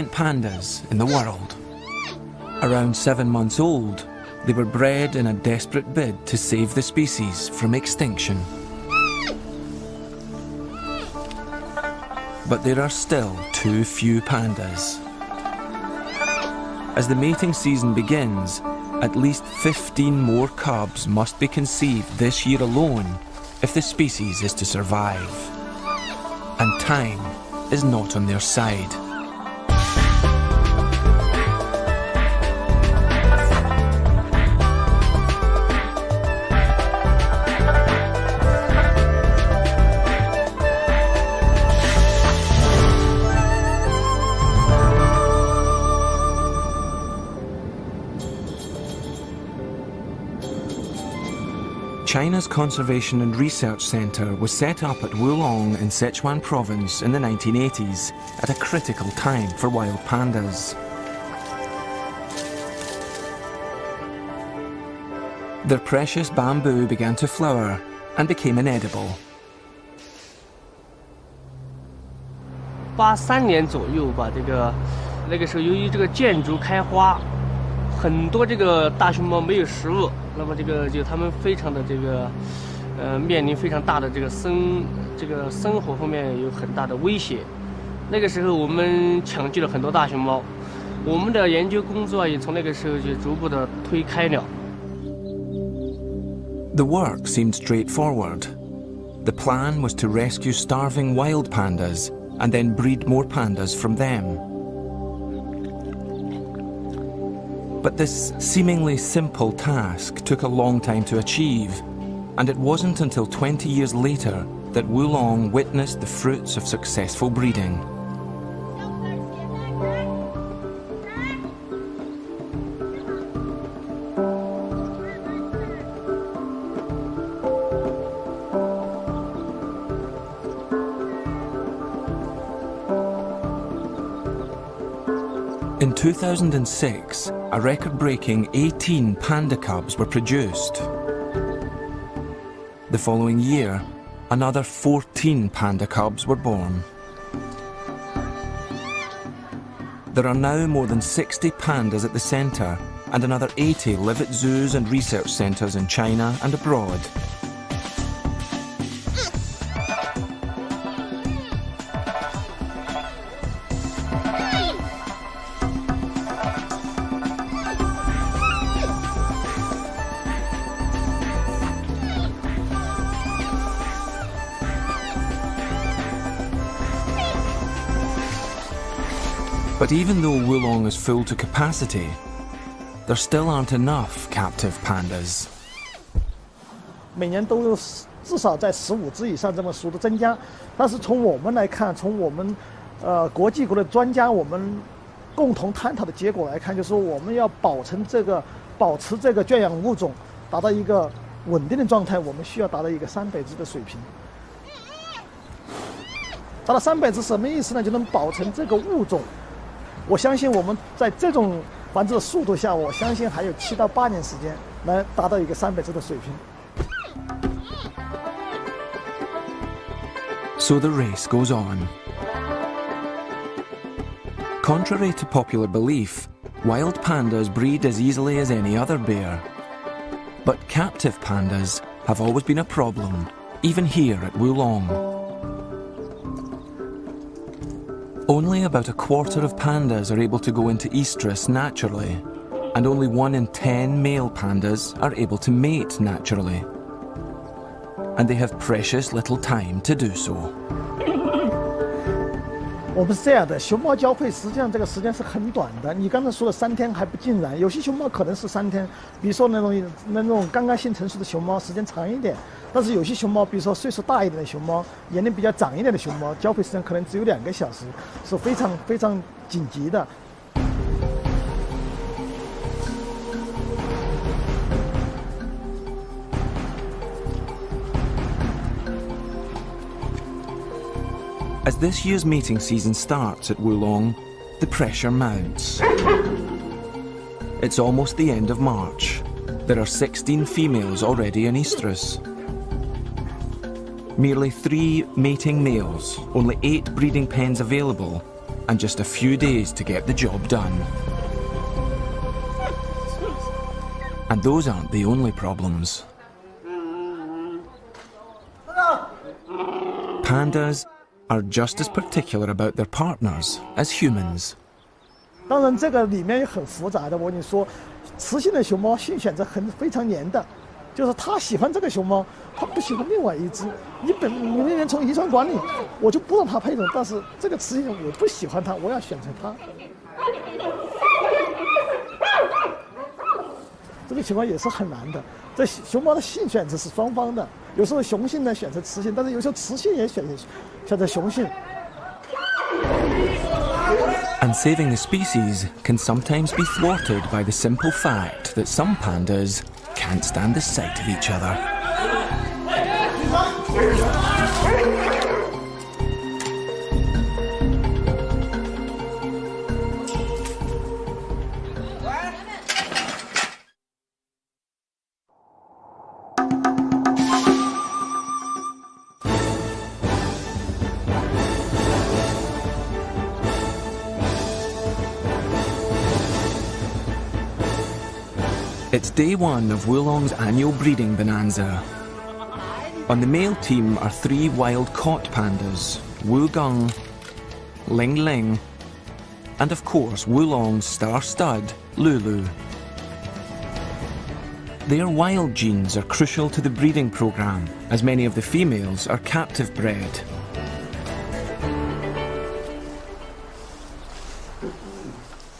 pandas in the world. Around 7 months old, they were bred in a desperate bid to save the species from extinction. But there are still too few pandas. As the mating season begins, at least 15 more cubs must be conceived this year alone if the species is to survive. And time is not on their side. China's Conservation and Research Centre was set up at Wulong in Sichuan province in the 1980s at a critical time for wild pandas. Their precious bamboo began to flower and became inedible. 83年左右吧，那个时候由于这个建筑开花，很多这个大熊猫没有食物。 那么就他们非常的面临非常大的生活方面有很大的威胁。那个时候我们抢救了很多大熊猫，我们的研究工作也从那个时候就逐步的推开了。The work seemed straightforward. The plan was to rescue starving wild pandas and then breed more pandas from them. But this seemingly simple task took a long time to achieve, and it wasn't until 20 years later that Wulong witnessed the fruits of successful breeding. In 2006, a record-breaking 18 panda cubs were produced. The following year, another 14 panda cubs were born. There are now more than 60 pandas at the centre, and another 80 live at zoos and research centres in China and abroad. But even though Wulong is full to capacity, there still aren't enough captive pandas. 每年都有至少在15只以上这么数的增加，但是从我们来看，从我们国际国的专家我们共同探讨的结果来看，就是说我们要保持这个圈养物种达到一个稳定的状态，我们需要达到一个300只的水平。达到300只什么意思呢？就能保存这个物种。 我相信我们在这种繁殖的速度下，我相信还有7到8年时间来达到一个300只的水平。So the race goes on. Contrary to popular belief, wild pandas breed as easily as any other bear. But captive pandas have always been a problem, even here at Wulong. Only about a quarter of pandas are able to go into estrus naturally, and only 1 in 10 male pandas are able to mate naturally. And they have precious little time to do so. 我们是这样的，熊猫交配实际上这个时间是很短的。你刚才说的3天还不尽然，有些熊猫可能是3天，比如说那种刚刚性成熟的熊猫时间长一点。 但是有些熊猫，比如说岁数大一点的熊猫，年龄比较长一点的熊猫，交配时间可能只有2个小时，是非常紧急的。As this year's mating season starts at Wulong, the pressure mounts. It's almost the end of March. There are 16 females already in estrus. Merely 3 mating males, only 8 breeding pens available, and just a few days to get the job done. And those aren't the only problems. Pandas are just as particular about their partners as humans. 当然，这个里面也很复杂的。我跟你说，雌性的熊猫性选择非常黏的，就是它喜欢这个熊猫，它不喜欢另外一只。你明明从遗传管理，我就不让它配种，但是这个雌性我不喜欢它，我要选择它。这个情况也是很难的。这熊猫的性选择是双方的，有时候雄性呢选择雌性，但是有时候雌性也选择雄性。And saving the species can sometimes be thwarted by the simple fact that some pandas can't stand the sight of each other. It's day one of Wulong's annual breeding bonanza. On the male team are 3 wild-caught pandas, Wugung, Ling Ling, and of course Wulong's star stud, Lulu. Their wild genes are crucial to the breeding program, as many of the females are captive bred.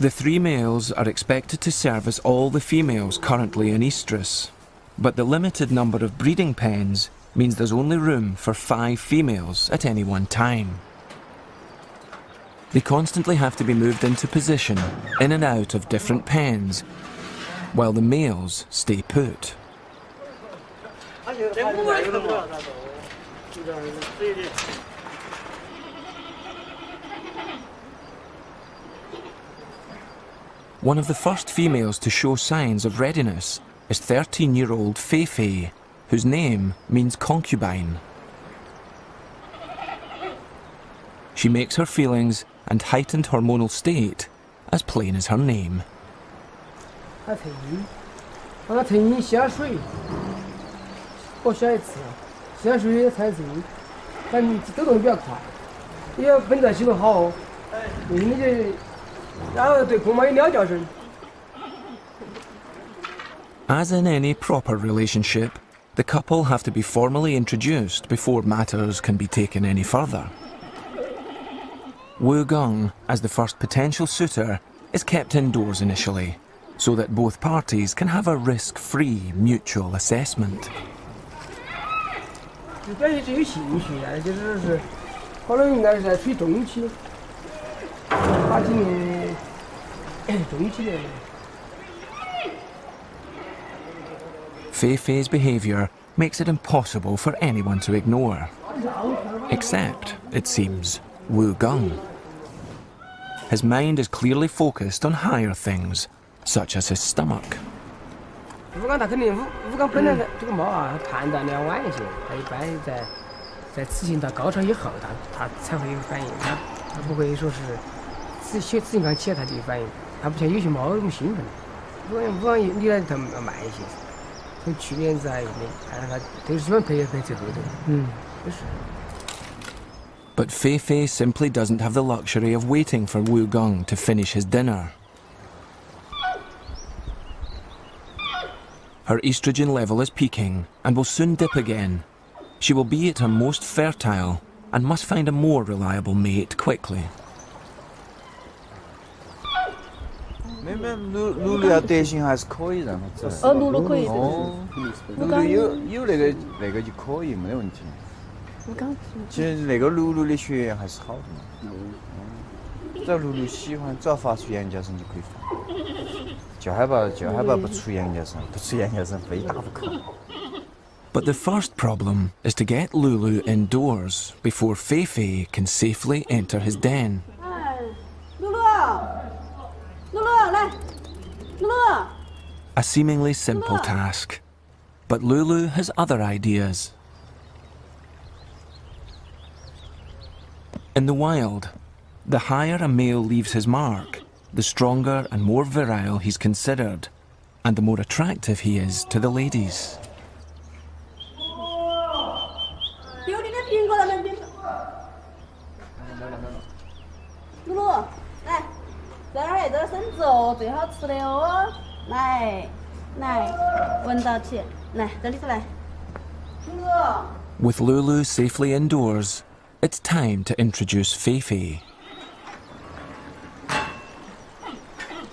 The 3 males are expected to service all the females currently in estrus, but the limited number of breeding pens means there's only room for 5 females at any one time. They constantly have to be moved into position, in and out of different pens, while the males stay put. One of the first females to show signs of readiness is 13-year-old Fei Fei, whose name means concubine. She makes her feelings and heightened hormonal state as plain as her name. As in any proper relationship, the couple have to be formally introduced before matters can be taken any further. Wugung, as the first potential suitor, is kept indoors initially, so that both parties can have a risk-free mutual assessment. Fei Fei's behaviour makes it impossible for anyone to ignore. Except, it seems, Wugung. His mind is clearly focused on higher things, such as his stomach. But Fei Fei simply doesn't have the luxury of waiting for Wugung to finish his dinner. Her estrogen level is peaking and will soon dip again. She will be at her most fertile and must find a more reliable mate quickly. But the first problem is to get Lulu indoors before Fei Fei can safely enter his den. A seemingly simple task, but Lulu has other ideas. In the wild, The higher a male leaves his mark, the stronger and more virile he's considered, and the more attractive he is to the ladies. With Lulu safely indoors, it's time to introduce Feifei.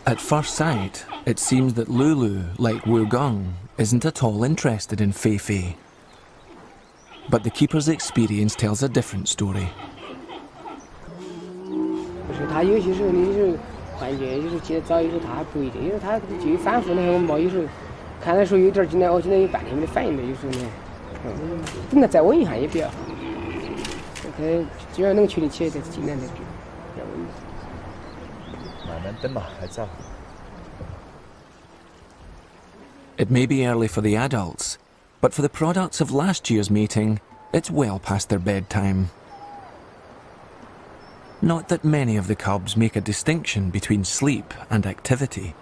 At first sight, it seems that Lulu, like Wu Gong, isn't at all interested in Feifei. But the keeper's experience tells a different story. 他有些时候你就是感觉就是接早，有时候他还不一定，有时候他就反复的很嘛，有时候看的时候有点进来，进来有半天没反应的，有时候呢，等他再稳一下也比较好。他只要能处理起来，再尽量的要稳。慢慢等嘛，还早。It may be early for the adults, but for the products of last year's mating, it's well past their bedtime. Not that many of the cubs make a distinction between sleep and activity.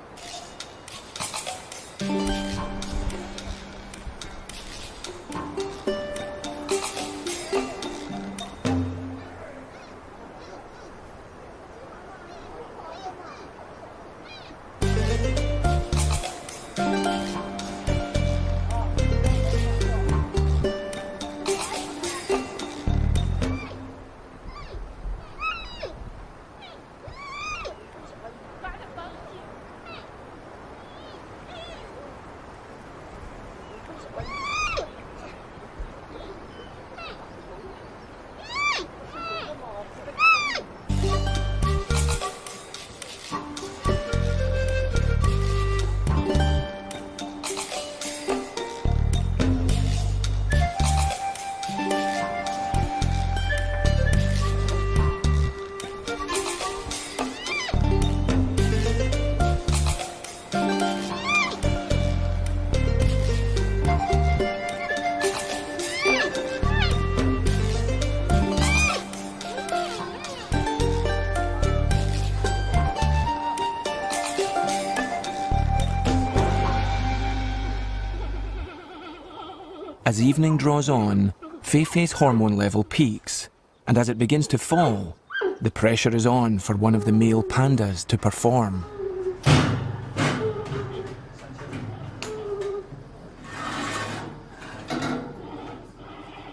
As evening draws on, Feifei's hormone level peaks, and as it begins to fall, the pressure is on for one of the male pandas to perform.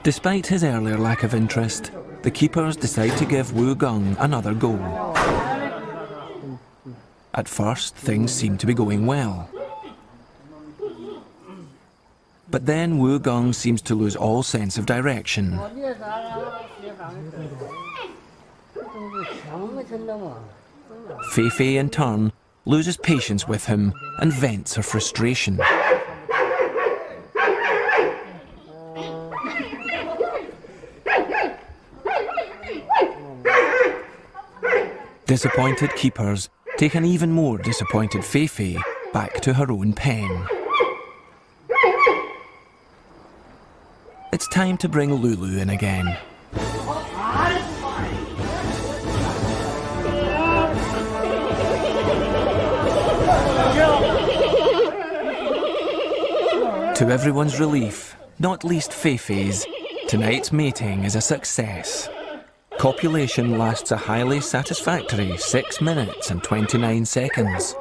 Despite his earlier lack of interest, the keepers decide to give Wu Gong another go. At first, things seem to be going well. But then Wu Gong seems to lose all sense of direction. Feifei, in turn, loses patience with him and vents her frustration. Disappointed keepers take an even more disappointed Feifei back to her own pen. It's time to bring Lulu in again. To everyone's relief, not least Feifei's, tonight's mating is a success. Copulation lasts a highly satisfactory 6 minutes and 29 seconds.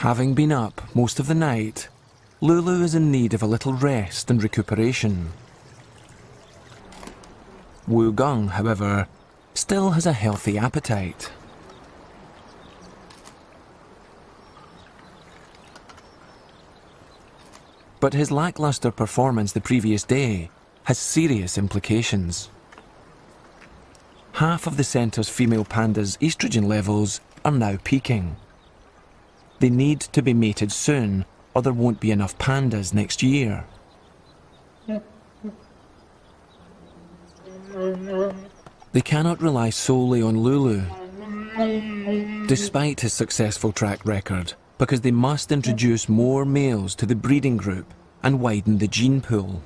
Having been up most of the night, Lulu is in need of a little rest and recuperation. Wu Gung, however, still has a healthy appetite. But his lackluster performance the previous day has serious implications. Half of the centre's female pandas' estrogen levels are now peaking. They need to be mated soon, or there won't be enough pandas next year. They cannot rely solely on Lulu, despite his successful track record, because they must introduce more males to the breeding group and widen the gene pool.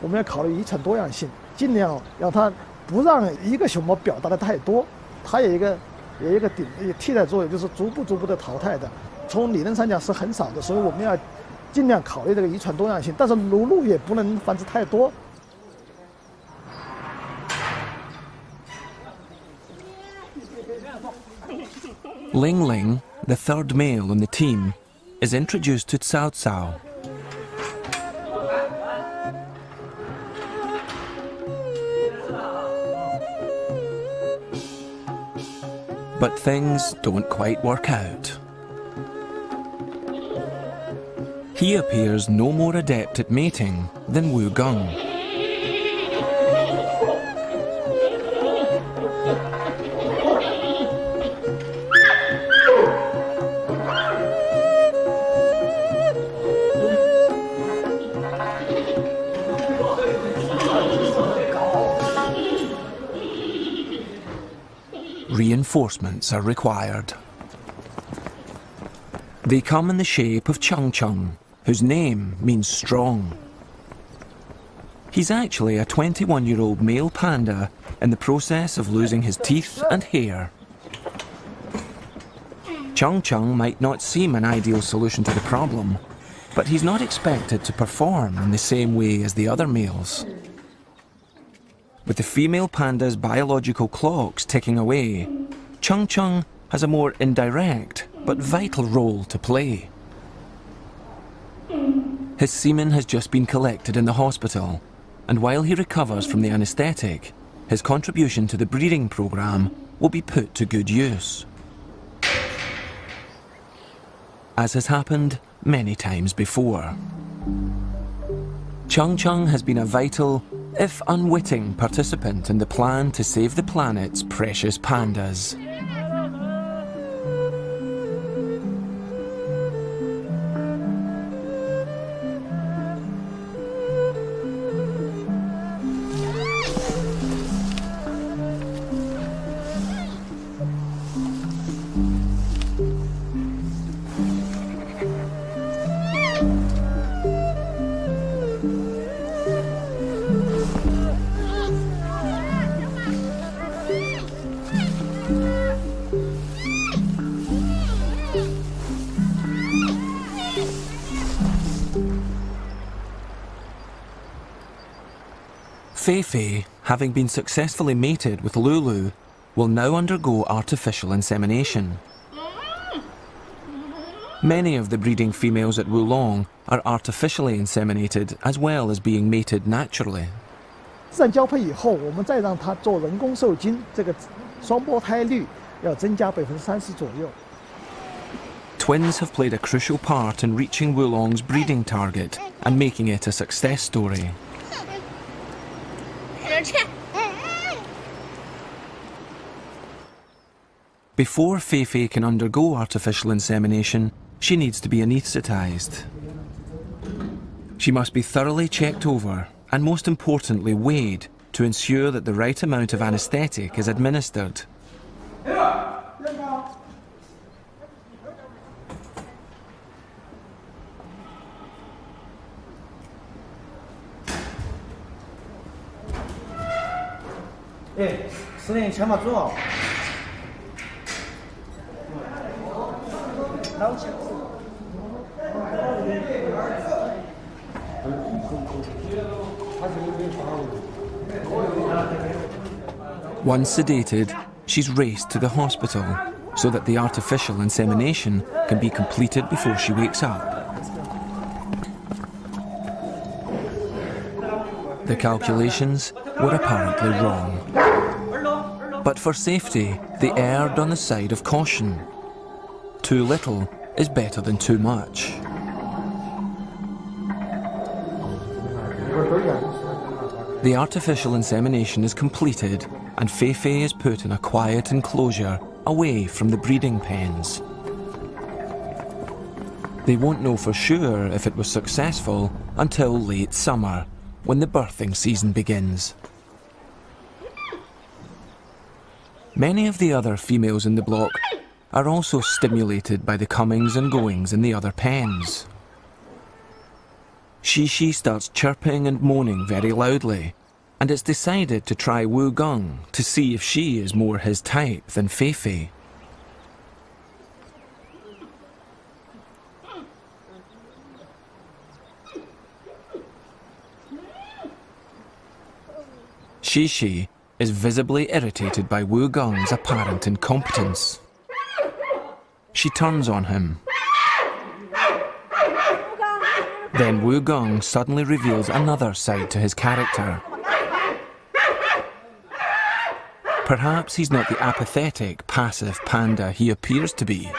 我们要考虑遗传多样性，尽量让它不让一个熊猫表达的太多，它有一个替代作用，就是逐步的淘汰的。从理论上讲是很少的，所以我们要尽量考虑这个遗传多样性，但是乳鹿也不能繁殖太多。Ling Ling, the third male on the team, is introduced to Cao Cao. But things don't quite work out. He appears no more adept at mating than Wu Gung. Reinforcements are required. They come in the shape of Chung Chung, whose name means strong. He's actually a 21-year-old male panda in the process of losing his teeth and hair. Chung Chung might not seem an ideal solution to the problem, but he's not expected to perform in the same way as the other males. With the female panda's biological clocks ticking away, Chung Chung has a more indirect but vital role to play. His semen has just been collected in the hospital, and while he recovers from the anaesthetic, his contribution to the breeding programme will be put to good use. As has happened many times before. Chung Chung has been a vital, if unwitting, participant in the plan to save the planet's precious pandas. Fei Fei, having been successfully mated with Lulu, will now undergo artificial insemination. Many of the breeding females at Wulong are artificially inseminated as well as being mated naturally. 自然交配以后，我们再让它做人工受精，这个双胞胎率要增加30%左右。 Twins have played a crucial part in reaching Wulong's breeding target and making it a success story. Before Fei Fei can undergo artificial insemination, she needs to be anaesthetised. She must be thoroughly checked over and, most importantly, weighed to ensure that the right amount of anaesthetic is administered. Once sedated, she's raced to the hospital so that the artificial insemination can be completed before she wakes up. The calculations were apparently wrong. But for safety, they erred on the side of caution. Too little is better than too much. The artificial insemination is completed and Feifei is put in a quiet enclosure away from the breeding pens. They won't know for sure if it was successful until late summer, when the birthing season begins. Many of the other females in the block are also stimulated by the comings and goings in the other pens. Shishi starts chirping and moaning very loudly, and it's decided to try Wu Gong to see if she is more his type than Feifei. Shishi is visibly irritated by Wu Gong's apparent incompetence. She turns on him. Then Wu Gong suddenly reveals another side to his character. Perhaps he's not the apathetic, passive panda he appears to be.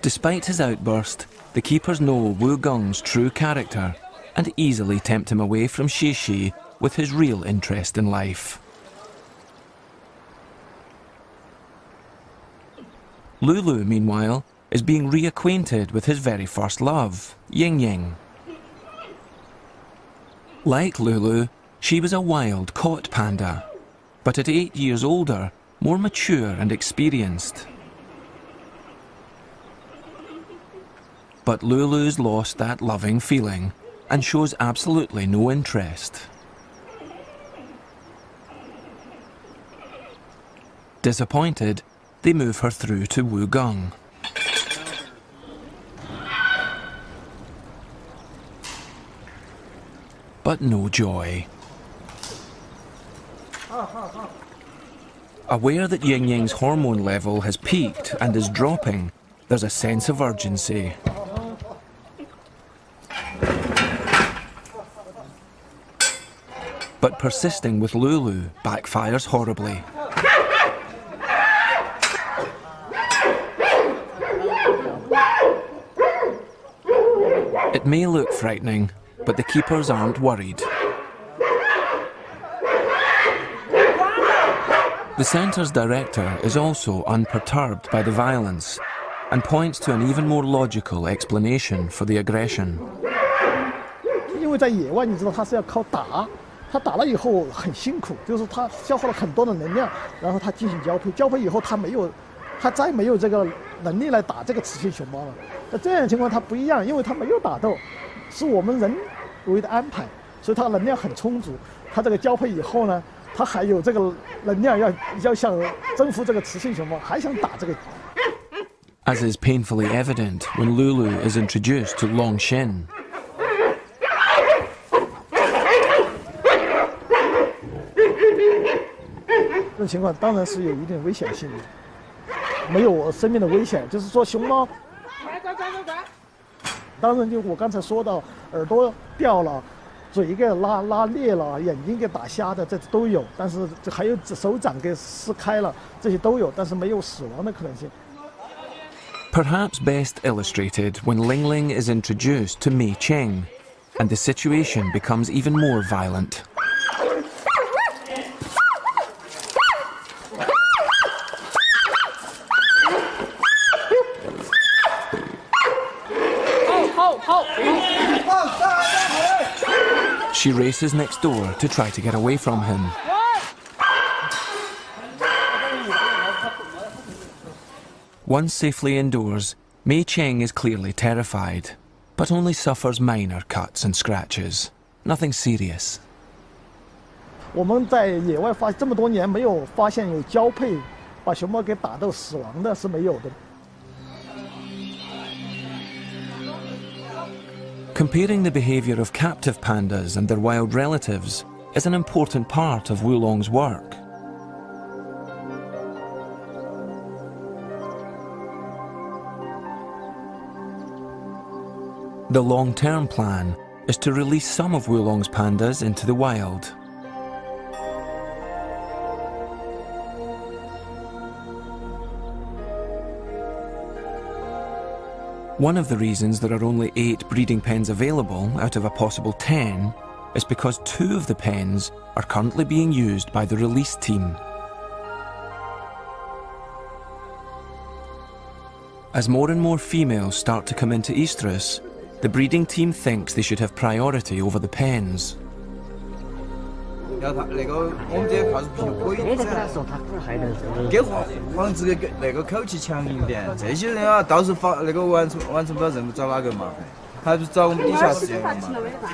Despite his outburst, the keepers know Wu Gong's true character and easily tempt him away from Shishi with his real interest in life. Lulu, meanwhile, is being reacquainted with his very first love, Ying Ying. Like Lulu, she was a wild caught panda, but at 8 years older, more mature and experienced. But Lulu's lost that loving feeling and shows absolutely no interest. Disappointed, they move her through to Wu Gong. But no joy. Aware that Ying Ying's hormone level has peaked and is dropping, there's a sense of urgency. But persisting with Lulu backfires horribly. It may look frightening, but the keepers aren't worried. The centre's director is also unperturbed by the violence and points to an even more logical explanation for the aggression. 因为在野外，你知道它是要靠打，它打了以后很辛苦，就是它消耗了很多的能量，然后它进行交配，交配以后它再没有这个能力来打这个雌性熊猫了。那这样的情况它不一样，因为它没有打斗，是我们人为的安排，所以它能量很充足。它这个交配以后呢，它还有这个能量要想征服这个雌性熊猫，还想打这个。As is painfully evident when Lulu is introduced to Longshin. 这种情况当然是有一定危险性的，没有生命的危险，就是说熊猫，当然就我刚才说到，耳朵掉了，嘴给拉裂了，眼睛给打瞎的，这都有，但是还有手掌给撕开了，这些都有，但是没有死亡的可能性。Perhaps best illustrated when Ling Ling is introduced to Mei Cheng, and the situation becomes even more violent. She races next door to try to get away from him. Once safely indoors, Mei Cheng is clearly terrified, but only suffers minor cuts and scratches. Nothing serious. 我们在野外这么多年没有发现有交配把熊猫给打斗死亡的是没有的。Comparing the behaviour of captive pandas and their wild relatives is an important part of Wulong's work. The long-term plan is to release some of Wulong's pandas into the wild. One of the reasons there are only 8 breeding pens available out of a possible 10 is because 2 of the pens are currently being used by the release team. As more and more females start to come into estrus, the breeding team thinks they should have priority over the pens. 要它那个我们这些靠是皮可以给防止那个口气强一点，这些人啊到时候那个完成不了任务找哪个麻烦？还不是找我们底下饲养员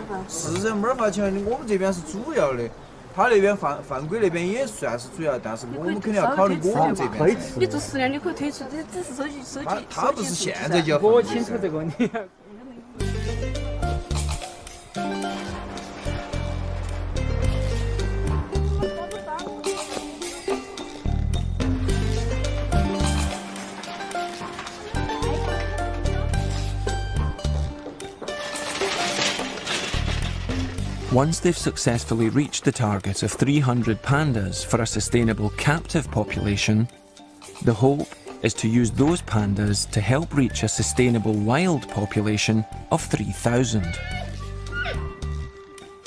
嘛？是人没法强，我们这边是主要的，他那边犯规那边也算是主要，但是我们肯定要考虑我们这边。你做饲养你可以推出，这只是收集。他不是现在就要。我清楚这个问题。Once they've successfully reached the target of 300 pandas for a sustainable captive population, the hope is to use those pandas to help reach a sustainable wild population of 3,000.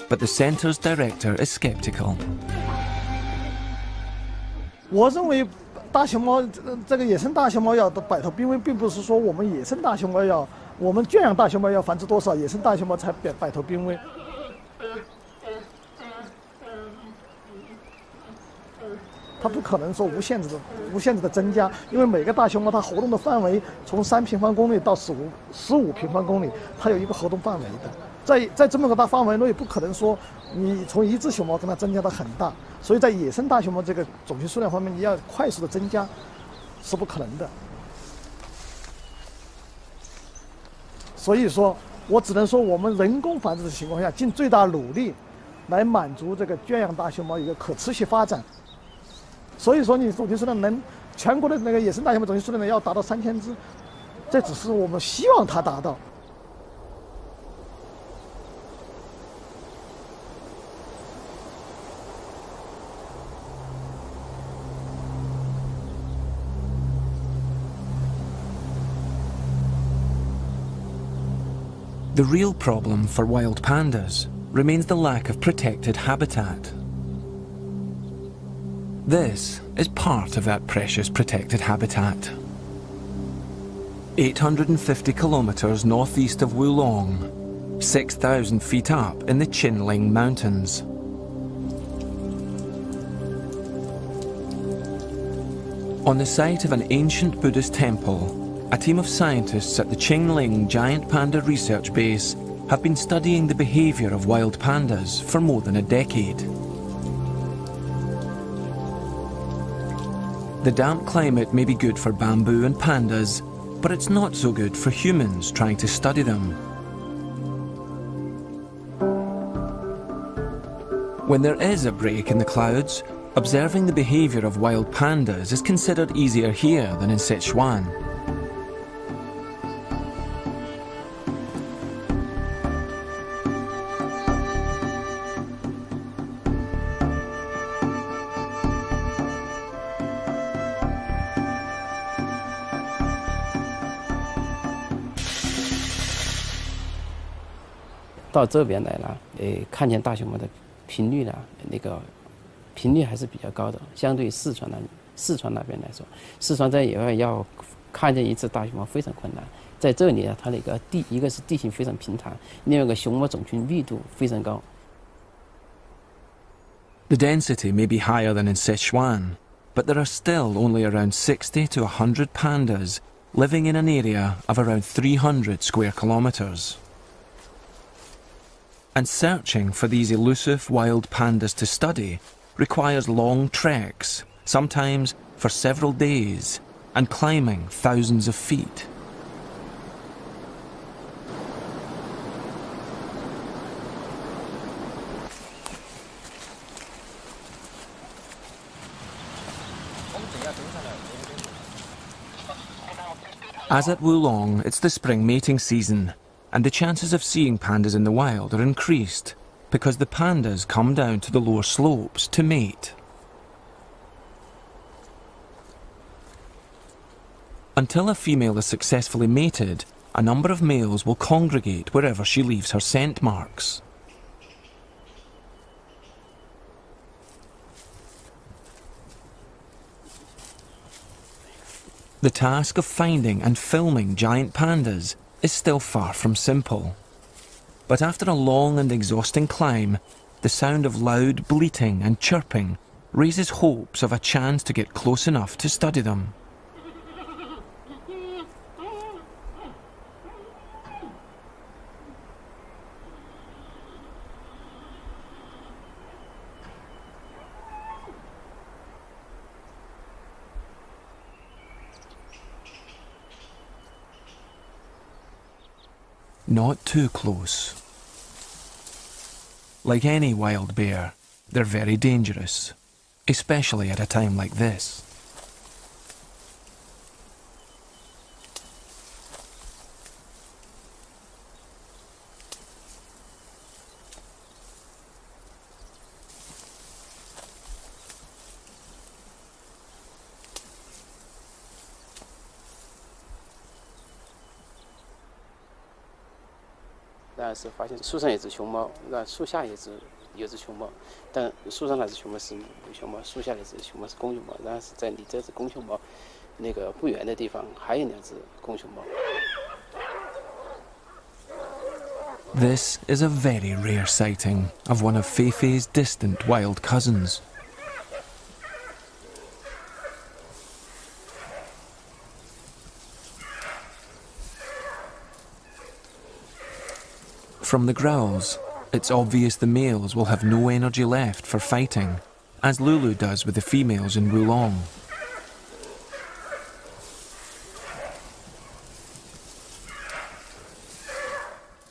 But the centre's director is sceptical. 我认为大熊猫这个野生大熊猫要摆脱濒危，并不是说我们野生大熊猫要，我们圈养大熊猫要繁殖多少，野生大熊猫才摆脱濒危。它不可能说无限制的增加，因为每个大熊猫它活动的范围从3平方公里到15平方公里，它有一个活动范围的。在这么个大范围内，不可能说你从一只熊猫跟它增加到很大，所以在野生大熊猫这个种群数量方面，你要快速的增加是不可能的。所以说，我只能说我们人工繁殖的情况下，尽最大努力来满足这个圈养大熊猫一个可持续发展。所以说，你种群数量能全国的那个野生大熊猫种群数量要达到3000只，这只是我们希望它达到。The real problem for wild pandas remains the lack of protected habitat. This is part of that precious protected habitat. 850 kilometres northeast of Wulong, 6,000 feet up in the Chinling Mountains. On the site of an ancient Buddhist temple, a team of scientists at the Chinling Giant Panda Research Base have been studying the behaviour of wild pandas for more than a decade. The damp climate may be good for bamboo and pandas, but it's not so good for humans trying to study them. When there is a break in the clouds, observing the behaviour of wild pandas is considered easier here than in Sichuan. "到这边来了，看见大熊猫的频率呢，那个频率还是比较高的，相对四川那边来说，四川在野外要看见一只大熊猫非常困难。在这里呢，它那个一个是地形非常平坦，另外一个熊猫种群密度非常高。The density may be higher than in Sichuan, but there are still only around 60 to 100 pandas living in an area of around 300 square kilometres. And searching for these elusive wild pandas to study requires long treks, sometimes for several days and climbing thousands of feet. As at Wulong, it's the spring mating season, and the chances of seeing pandas in the wild are increased because the pandas come down to the lower slopes to mate. Until a female is successfully mated, a number of males will congregate wherever she leaves her scent marks. The task of finding and filming giant pandas is still far from simple. But after a long and exhausting climb, the sound of loud bleating and chirping raises hopes of a chance to get close enough to study them. Not too close. Like any wild bear, they're very dangerous, especially at a time like this.然后是发现树上有只熊猫，然后树下有只熊猫，但树上那只熊猫是母熊猫，树下那只熊猫是公熊猫。然后是在离这只公熊猫那个不远的地方还有2只公熊猫。This is a very rare sighting of one of Feifei's distant wild cousins. From the growls, it's obvious the males will have no energy left for fighting, as Lulu does with the females in Wulong.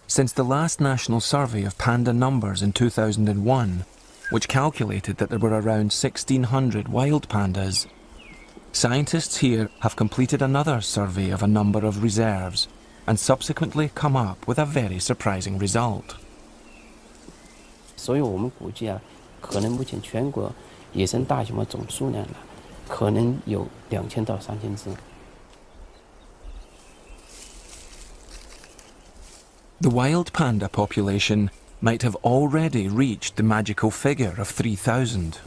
Since the last national survey of panda numbers in 2001, which calculated that there were around 1,600 wild pandas, scientists here have completed another survey of a number of reserves and subsequently come up with a very surprising result. 所以我们估计啊，可能目前全国野生大熊猫总数量呢，可能有2000到3000只。The wild panda population might have already reached the magical figure of 3,000.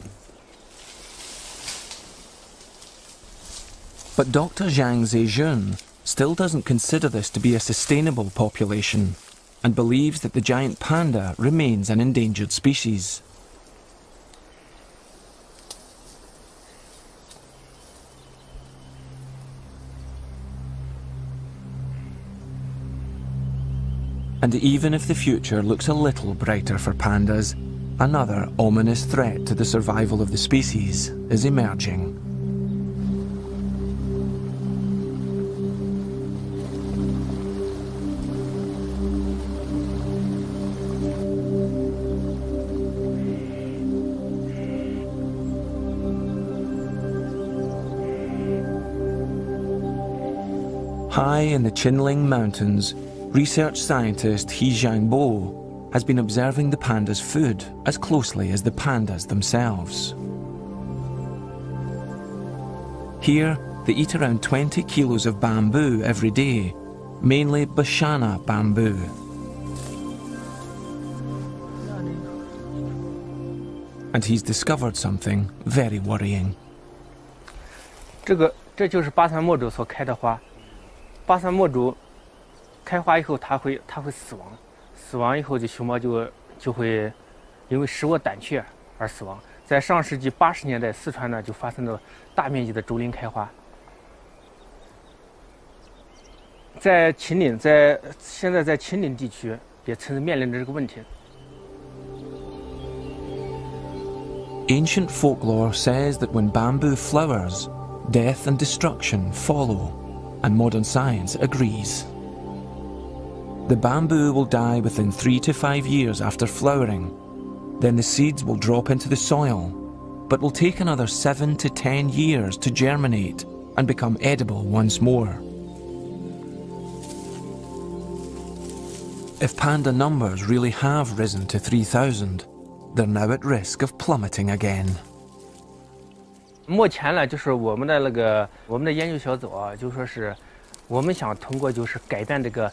But Dr. Zhang Zejun still doesn't consider this to be a sustainable population and believes that the giant panda remains an endangered species. And even if the future looks a little brighter for pandas, another ominous threat to the survival of the species is emerging. High in the Qinling Mountains, research scientist He Jiangbo has been observing the pandas' food as closely as the pandas themselves. Here, they eat around 20 kilos of bamboo every day, mainly Bashana bamboo. And he's discovered something very worrying. 这就是巴山墨竹所开的花。巴山墨竹开花以后，它会死亡，死亡以后这熊猫就会因为食物胆怯而死亡。在上世纪80年代，四川呢就发生了大面积的竹林开花。在秦岭，现在在秦岭地区也曾经面临着这个问题。Ancient folklore says that when bamboo flowers, death and destruction follow, and modern science agrees. The bamboo will die within 3 to 5 years after flowering. Then the seeds will drop into the soil, but will take another 7 to 10 years to germinate and become edible once more. If panda numbers really have risen to 3,000, they're now at risk of plummeting again. 目前呢，就是我们的研究小组啊，就说是我们想通过就是改变这个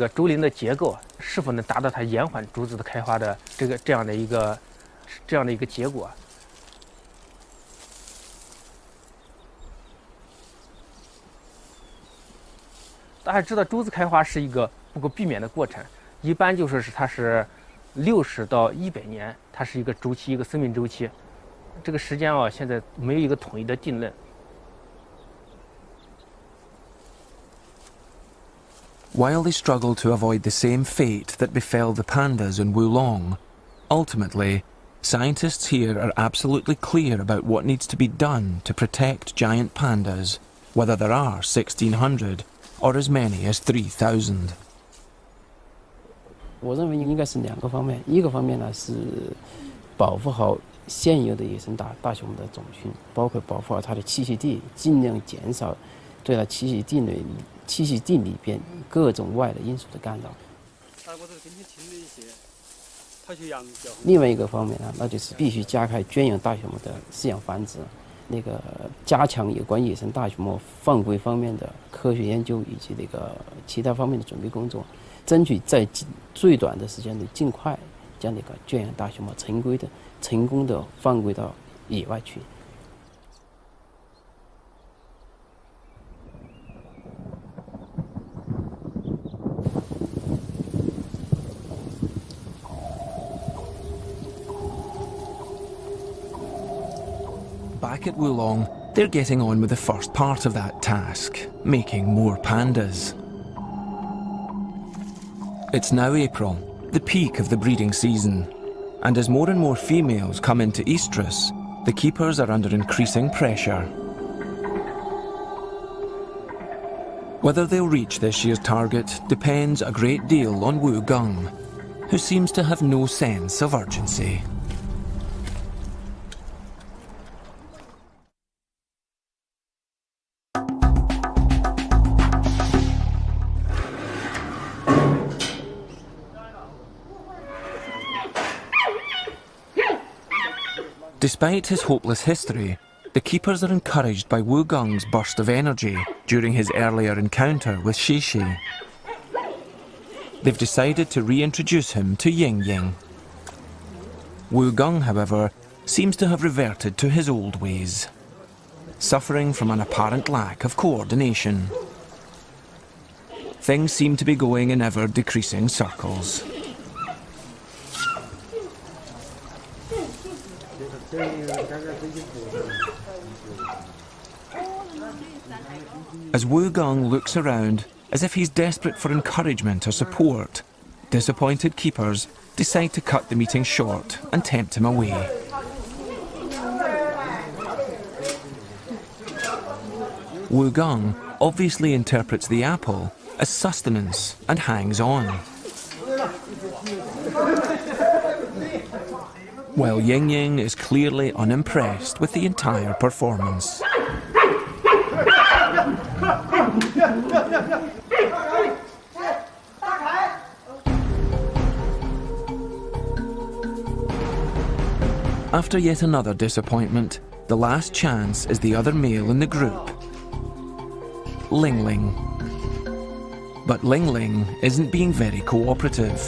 竹林的结构，是否能达到它延缓竹子的开花的这样的一个结果。大家知道竹子开花是一个不可避免的过程，一般就说是它是60到100年，它是一个周期，一个生命周期。这个时间啊，现在没有一个统一的定论。 While they struggle to avoid the same fate that befell the pandas in Wulong, ultimately, scientists here are absolutely clear about what needs to be done to protect giant pandas, whether there are 1,600 or as many as 3,000. 我认为应该是2个方面，一个方面呢是保护好现有的野生大熊的种群，包括保护好它的栖息地，尽量减少对它栖息地里边各种外的因素的干扰。另外一个方面呢，那就是必须加快圈养大熊猫的饲养繁殖，加强有关野生大熊猫放归方面的科学研究以及其他方面的准备工作，争取在最短的时间内尽快将圈养大熊猫成功的放归到野外去。 Back at Wulong, they're getting on with the first part of that task, making more pandas. It's now April, the peak of the breeding season, and as more and more females come into estrus, the keepers are under increasing pressure. Whether they'll reach this year's target depends a great deal on Wu Gung, who seems to have no sense of urgency. Despite his hopeless history, the keepers are encouraged by Wu Gung's burst of energy during his earlier encounter with Shishi. They've decided to reintroduce him to Ying Ying. Wu Gung, however, seems to have reverted to his old ways, suffering from an apparent lack of coordination. Things seem to be going in ever-decreasing circles. As Wu Gung looks around as if he's desperate for encouragement or support, disappointed keepers decide to cut the meeting short and tempt him away. Wu Gung obviously interprets the apple as sustenance and hangs on, while Ying Ying is clearly unimpressed with the entire performance. After yet another disappointment, the last chance is the other male in the group, Ling Ling. But Ling Ling isn't being very cooperative.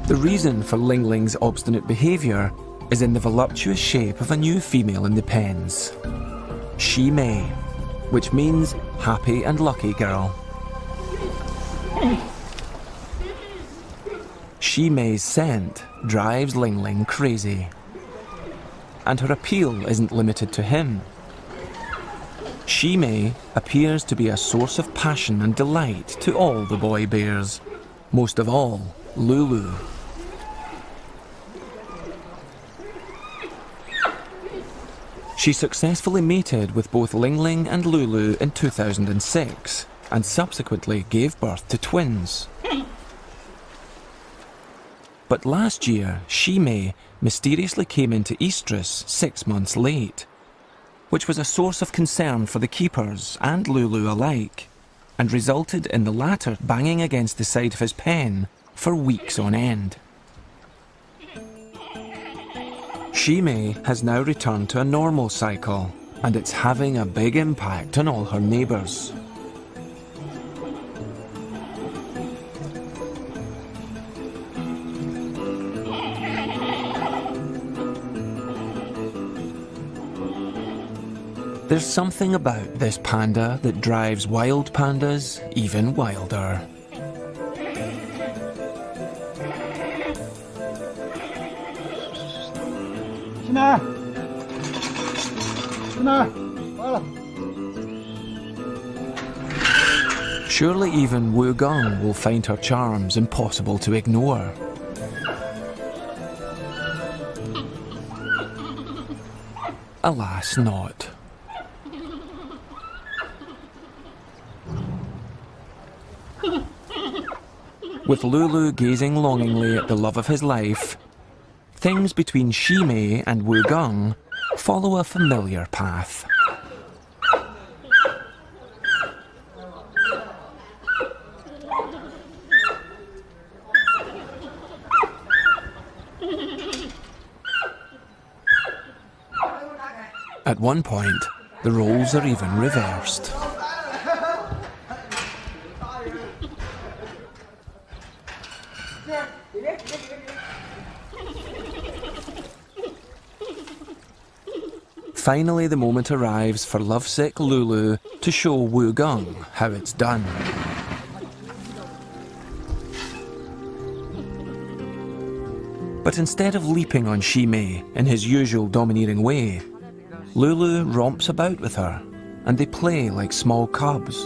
The reason for Ling Ling's obstinate behaviour is in the voluptuous shape of a new female in the pens, Shi Mei, which means happy and lucky girl. Shi Mei's scent drives Ling Ling crazy, and her appeal isn't limited to him. Shi Mei appears to be a source of passion and delight to all the boy bears, most of all Lulu. She successfully mated with both Ling Ling and Lulu in 2006 and subsequently gave birth to twins. But last year, Shimei mysteriously came into estrus 6 months late, which was a source of concern for the keepers and Lulu alike, and resulted in the latter banging against the side of his pen for weeks on end. Shimei has now returned to a normal cycle, and it's having a big impact on all her neighbours. There's something about this panda that drives wild pandas even wilder. Surely even Wu Gong will find her charms impossible to ignore. Alas, not. With Lulu gazing longingly at the love of his life, things between Shimei and Wu Gong follow a familiar path. At one point, the roles are even reversed. Finally, the moment arrives for lovesick Lulu to show Wu Gong how it's done. But instead of leaping on Shimei in his usual domineering way, Lulu romps about with her, and they play like small cubs.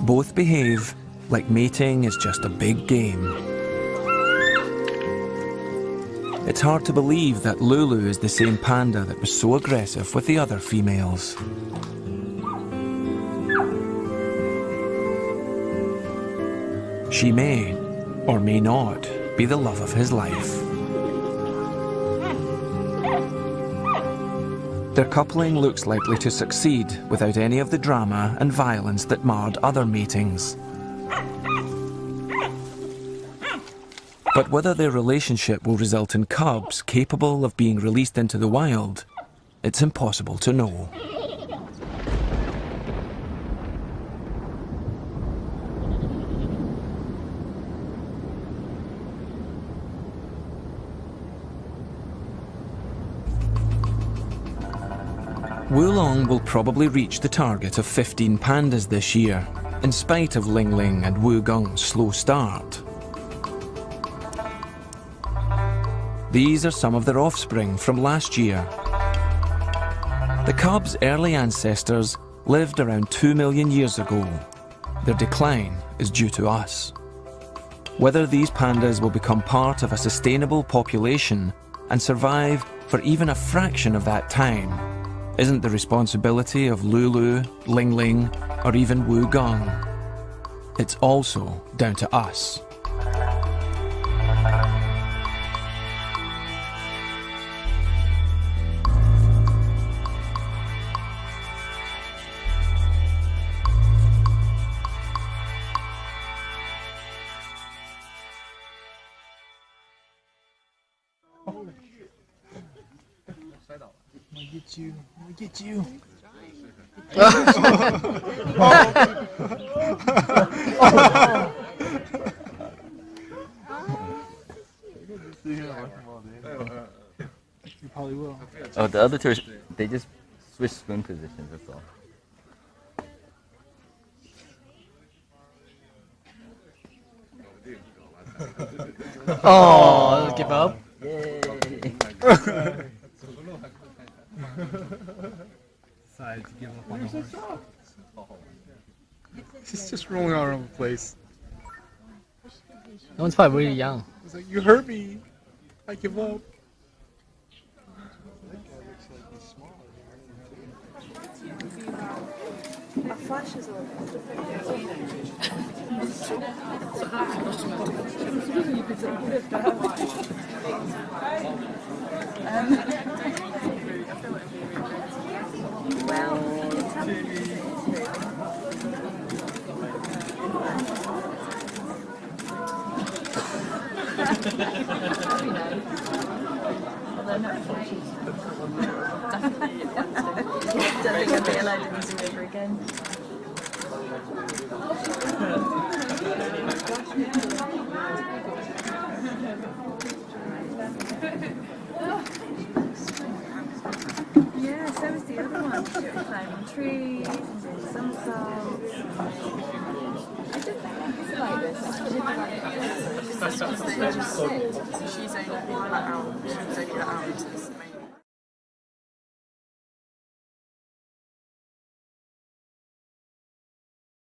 Both behave like mating is just a big game. It's hard to believe that Lulu is the same panda that was so aggressive with the other females. She may, or may not, be the love of his life. Their coupling looks likely to succeed without any of the drama and violence that marred other matings. But whether their relationship will result in cubs capable of being released into the wild, it's impossible to know. Wulong will probably reach the target of 15 pandas this year, in spite of Ling Ling and Wu Gong's slow start. These are some of their offspring from last year. The cubs' early ancestors lived around 2 million years ago. Their decline is due to us. Whether these pandas will become part of a sustainable population and survive for even a fraction of that time isn't the responsibility of Lulu, Ling Ling, or even Wu Gong. It's also down to us. I'll get you. You probably will. Oh, the other two, they just switch spoon positions, that's all. Oh, give up. Yay. Decided to give up on the horse. He's just rolling all over the place. That one's probably really young. It's like, you hurt me. I give up. A flash is all. Don't think I'd be allowed to do it ever again. Yeah, so was the other one. Climbing trees and doing somersaults. I did things like this. That's what they just said. She's only 1 hour. She was only an hour into this.